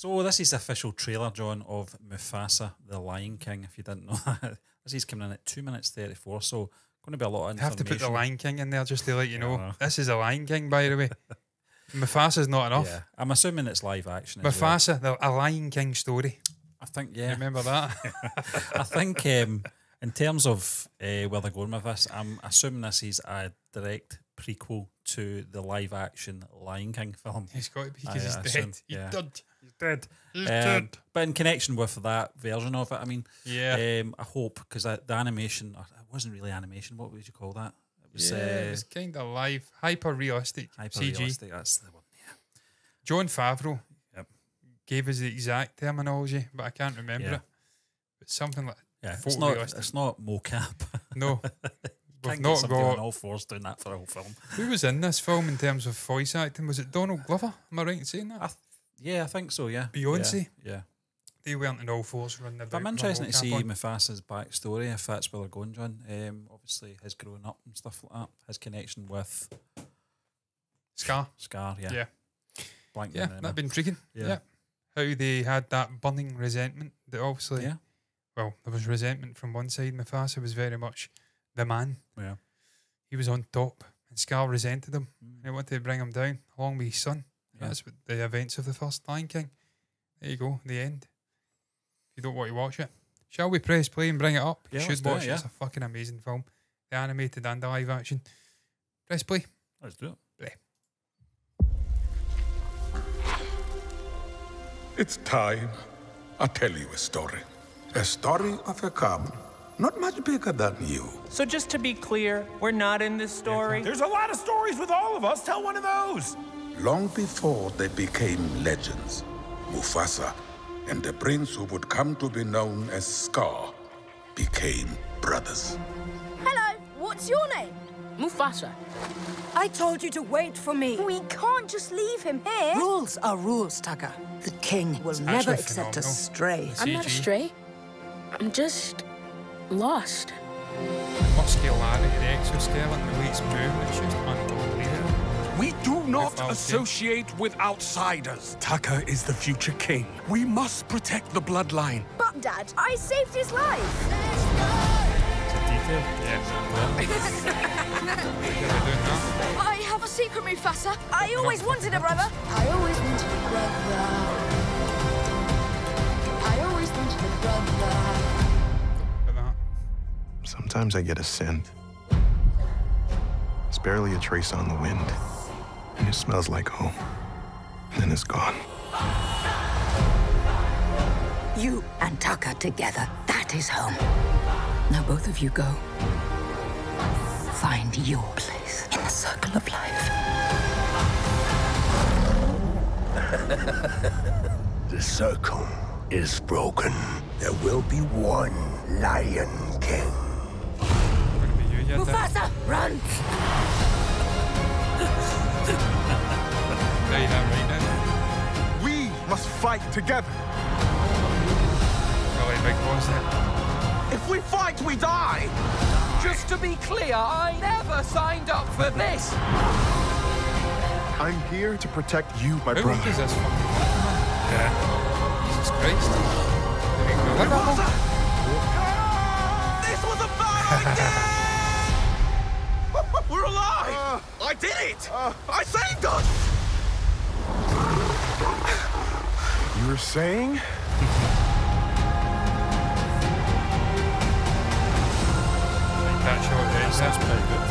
So this is the official trailer, John, of Mufasa, the Lion King, if you didn't know that. This is coming in at 2 minutes 34, so going to be a lot of I have to put the Lion King in there just to let you know. This is a Lion King, by the way. Mufasa's not enough. Yeah, I'm assuming it's live action. Mufasa, a Lion King story. I think, yeah. Remember that? I think in terms of where they're going with this, I'm assuming this is a direct prequel to the live action Lion King film. He's got to be because he's dead. He's dead. He's dead. He's dead. But in connection with that version of it, I mean, yeah. I hope, because the animation, it wasn't really animation, what would you call that? It was kind of live, hyper-realistic CG. That's the one, yeah. Jon Favreau gave us the exact terminology, but I can't remember it. But something like it's not mocap. No. We've not got all fours doing that for a whole film. Who was in this film in terms of voice acting? Was it Donald Glover? Am I right in saying that? I think so, yeah. Beyonce? Yeah. They weren't in all fours running about. I'm interested to see Mufasa's backstory, if that's where they're going, John. Obviously, his growing up and stuff like that. His connection with Scar, yeah. That'd be intriguing. Yeah. How they had that burning resentment that obviously, well, there was resentment from one side. Mufasa was very much the man. Yeah. He was on top, and Scar resented him. They wanted to bring him down, along with his son. Yeah. That's what the events of the first Lion King. There you go, the end. If you don't want to watch it, shall we press play and bring it up? You should watch it. It's a fucking amazing film. The animated and the live action. Press play. Let's do it. Play. It's time. I'll tell you a story. A story of a cub, not much bigger than you. So just to be clear, we're not in this story? There's a lot of stories with all of us. Tell one of those. Long before they became legends, Mufasa and the prince who would come to be known as Scar became brothers. Hello, what's your name? Mufasa. I told you to wait for me. We can't just leave him here. Rules are rules, Tucker. The king will never accept a stray. I'm not a stray. I'm just lost. Muscularity, the exoskeleton, the way it's moving, it's just unbelievable. We do not associate with outsiders. Tucker is the future king. We must protect the bloodline. But, Dad, I saved his life. I have a secret, Mufasa. I always wanted a brother. I always wanted a brother. I always wanted a brother. Sometimes I get a scent. It's barely a trace on the wind. And it smells like home. And then it's gone. You and Tucker together, that is home. Now both of you go. Find your place in the circle of life. The circle is broken. There will be one Lion King. Mufasa, run! We must fight together. Really big boss there. If we fight, we die. Just to be clear, I never signed up for this. I'm here to protect you, my Who brother. is this fucking Jesus Christ. This was a bad idea! We're alive! I did it! I saved us! You were saying? That short there sounds pretty good.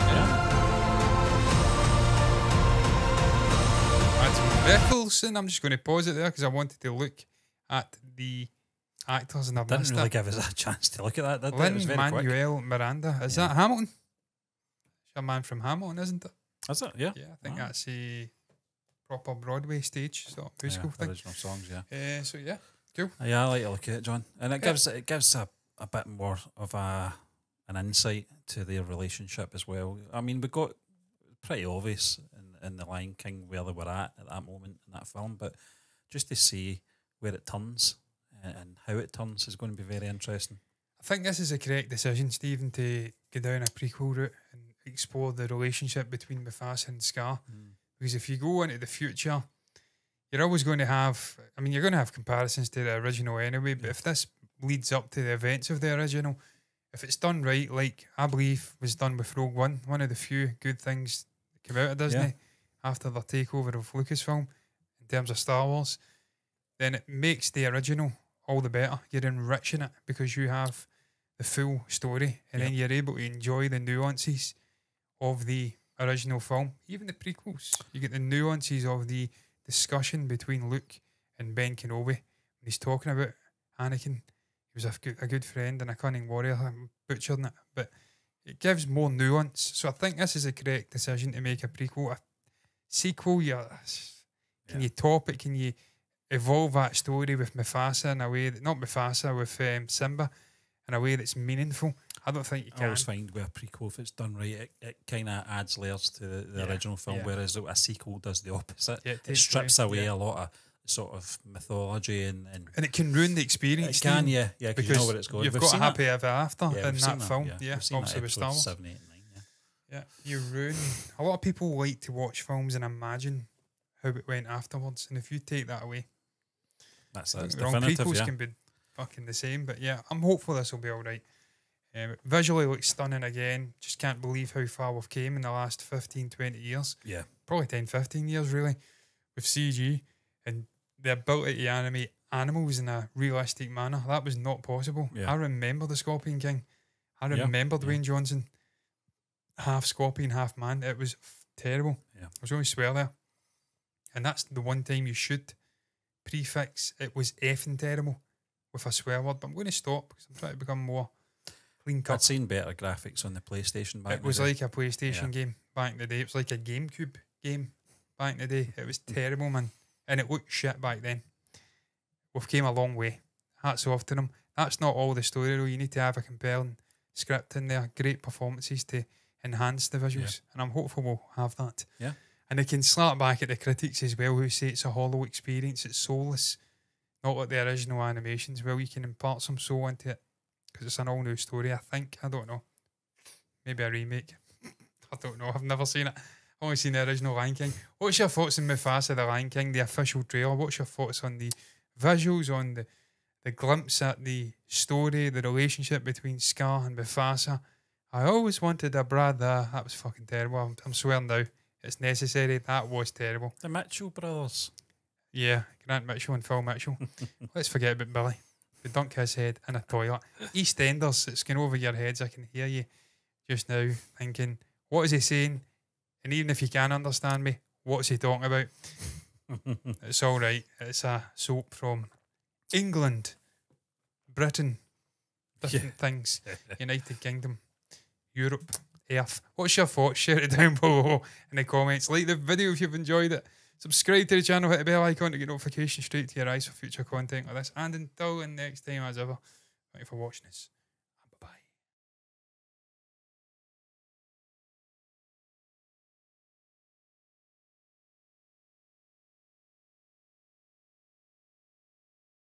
That's Mickelson. I'm just going to pause it there because I wanted to look at the actors and I've didn't missed really it. give us a chance to look at that, did Lin it? Was very Manuel Miranda. Is that Hamilton? It's a man from Hamilton, isn't it? Is it? Yeah. Yeah, I think that's a proper Broadway stage sort of musical thing. Original songs, So yeah, cool. Yeah, I like to look at it, John, and it gives a bit more of an insight to their relationship as well. I mean, we got pretty obvious in the Lion King where they were at that moment in that film, but just to see where it turns and how it turns is going to be very interesting. I think this is a correct decision, Stephen, to go down a prequel route and explore the relationship between Mufasa and Scar. Because if you go into the future, you're always going to have, I mean, you're going to have comparisons to the original anyway, but if this leads up to the events of the original, if it's done right, like I believe was done with Rogue One, one of the few good things that came out of Disney after the takeover of Lucasfilm in terms of Star Wars, then it makes the original all the better. You're enriching it because you have the full story, and then you're able to enjoy the nuances of the original film, even the prequels. You get the nuances of the discussion between Luke and Ben Kenobi when he's talking about Anakin. He was a good friend and a cunning warrior. I'm butchering it, but it gives more nuance. So I think this is a correct decision to make a prequel. A sequel, can you top it? Can you evolve that story with Mufasa in a way that, not Mufasa, with Simba in a way that's meaningful? I don't think you can. I always find with a prequel, if it's done right, it kind of adds layers to the original film, whereas a sequel does the opposite. It strips away a lot of sort of mythology and it can ruin the experience. It can, because you know where it's going. You've got a happy ever after in that film. Obviously with Star Wars. 7, 8 and 9, you ruin. A lot of people like to watch films and imagine how it went afterwards, and if you take that away, that's definitive. Prequels can be fucking the same, but I'm hopeful this will be all right. Visually looks stunning again. Just can't believe how far we've came in the last 15, 20 years. Yeah. Probably 10, 15 years really, with CG and the ability to animate animals in a realistic manner. That was not possible. I remember the Scorpion King. I remember Dwayne Johnson, half scorpion, half man. It was terrible. I was only swear there. And that's the one time you should prefix it was effing terrible with a swear word. But I'm going to stop because I'm trying to become more clean cut. I'd seen better graphics on the PlayStation back in the day. It was like a PlayStation game back in the day. It was like a GameCube game back in the day. It was terrible, man. And it looked shit back then. We've came a long way. Hats off to them. That's not all the story though. You need to have a compelling script in there, great performances to enhance the visuals. And I'm hopeful we'll have that. Yeah. And they can slap back at the critics as well who say it's a hollow experience, it's soulless, not like the original animations. Well, you can impart some soul into it because it's an all new story, I think. I don't know. Maybe a remake. I don't know. I've never seen it. I've only seen the original Lion King. What's your thoughts on Mufasa, the Lion King, the official trailer? What's your thoughts on the visuals, on the glimpse at the story, the relationship between Scar and Mufasa? I always wanted a brother. That was fucking terrible. I'm swearing now. It's necessary. That was terrible. The Mitchell brothers. Yeah, Grant Mitchell and Phil Mitchell. Let's forget about Billy. They dunk his head in a toilet. EastEnders, it's going over your heads. I can hear you just now thinking, what is he saying? And even if you can understand me, what's he talking about? It's all right. It's a soap from England, Britain, different things, United Kingdom, Europe, Earth. What's your thoughts? Share it down below in the comments. Like the video if you've enjoyed it. Subscribe to the channel, hit the bell icon to get notifications straight to your eyes for future content like this. And until the next time, as ever, thank you for watching this.